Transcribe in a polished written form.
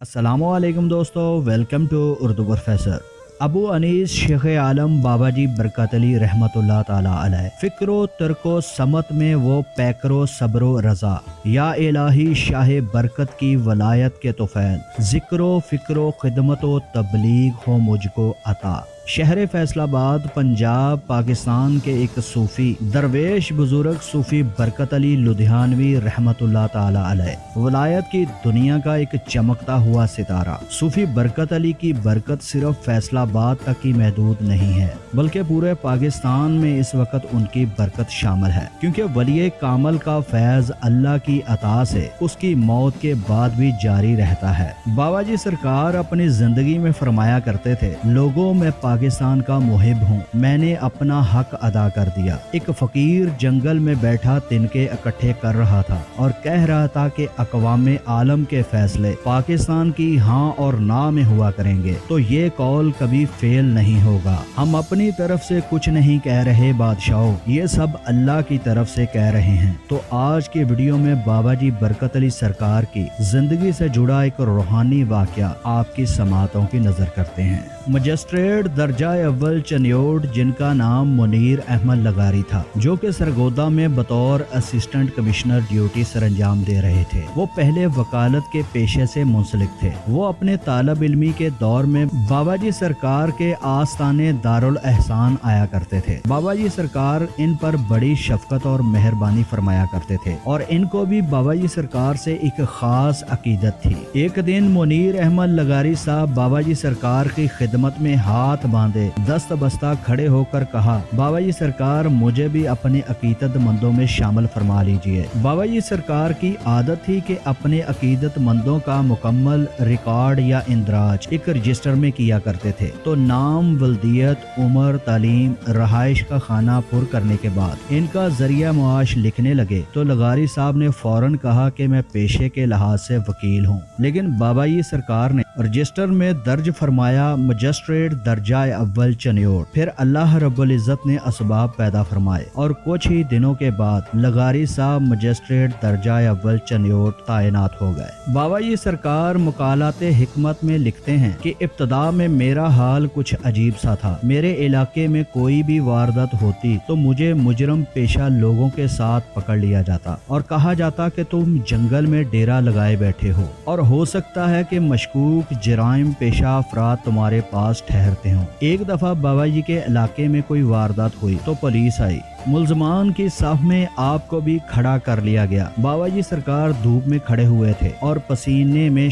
अस्सलाम वालेकुम दोस्तों, welcome to Urdu professor. Abu Anees Sheikh Alam Baba ji Barkat Ali रहमतुल्लाह ताला अलैह। फिक्रो तर्को समत में वो पैकरो सब्रो रजा, या इलाही शाह बरकत की वलायत के तोफैल, जिक्रो फिक्रो खिदमतो तबलीग हो मुझको अता। शहर फैसलाबाद पंजाब पाकिस्तान के एक सूफी दरवेश बुजुर्ग सूफी बरकत अली लुधियानवी रहमतुल्लाह ताला अलैह वलायत की दुनिया का एक चमकता हुआ सितारा। सूफी बरकत अली की बरकत सिर्फ फैसलाबाद तक ही महदूद नहीं है, बल्कि पूरे पाकिस्तान में इस वक्त उनकी बरकत शामिल है, क्योंकि वली कामल का फैज अल्लाह की अता से उसकी मौत के बाद भी जारी रहता है। बाबा जी सरकार अपनी जिंदगी में फरमाया करते थे, लोगों में पाकिस्तान का मुहिब हूँ, मैंने अपना हक अदा कर दिया। एक फकीर जंगल में बैठा तिनके इकट्ठे कर रहा था और कह रहा था कि अक़वामे आलम के फैसले पाकिस्तान की हाँ और ना में हुआ करेंगे, तो ये कौल कभी फेल नहीं होगा। हम अपनी तरफ से कुछ नहीं कह रहे बादशाहों, ये सब अल्लाह की तरफ से कह रहे हैं। तो आज की वीडियो में बाबा जी बरकत अली सरकार की जिंदगी से जुड़ा एक रूहानी वाक़या आपकी समातों की नजर करते हैं। मजिस्ट्रेट दर्जा अव्वल चनियोट, जिनका नाम मुनीर अहमद लगारी था, जो कि सरगोदा में बतौर असिस्टेंट कमिश्नर ड्यूटी सरंजाम दे रहे थे। वो पहले वकालत के पेशे से मुंसलिक थे। वो अपने तालब इल्मी के दौर में बाबा जी सरकार के आस्ताने दारुल एहसान आया करते थे। बाबा जी सरकार इन पर बड़ी शफकत और मेहरबानी फरमाया करते थे और इनको भी बाबा जी सरकार से एक खास अकीदत थी। एक दिन मुनीर अहमद लगारी साहब बाबा जी सरकार की खिदमत में हाथ बांधे दस्त बस्ता खड़े होकर कहा, बाबा जी सरकार मुझे भी अपने अकीदतमंदों में शामिल फरमा लीजिए। बाबा जी सरकार की आदत थी कि अपने अकीदतमंदों का मुकम्मल रिकॉर्ड या इंदराज एक रजिस्टर में किया करते थे। तो नाम, वल्दियत, उम्र, तालीम, रहाइश का खाना पुर करने के बाद इनका जरिया मुआश लिखने लगे तो लगारी साहब ने फौरन कहा कि मैं पेशे के लिहाज से वकील हूँ। लेकिन बाबा जी सरकार ने रजिस्टर में दर्ज फरमाया मजिस्ट्रेट दर्जा अव्वल चनियोट। फिर अल्लाह रब्बुल इज्जत ने असबाब पैदा फरमाए और कुछ ही दिनों के बाद लगारी साहब मजिस्ट्रेट दर्जा अव्वल चनियोट तैनात हो गए। बाबा जी सरकार मुकालाते हिकमत में लिखते हैं कि इब्तदा में मेरा हाल कुछ अजीब सा था। मेरे इलाके में कोई भी वारदात होती तो मुझे मुजरम पेशा लोगों के साथ पकड़ लिया जाता और कहा जाता कि तुम जंगल में डेरा लगाए बैठे हो और हो सकता है कि मशकूक जराइम पेशा अफराद तुम्हारे पास ठहरते हों। एक दफा बाबा जी के इलाके में कोई वारदात हुई तो पुलिस आई, मुल्जमान की साफ में आपको भी खड़ा कर लिया गया। बाबा जी सरकार धूप में खड़े हुए थे और पसीने में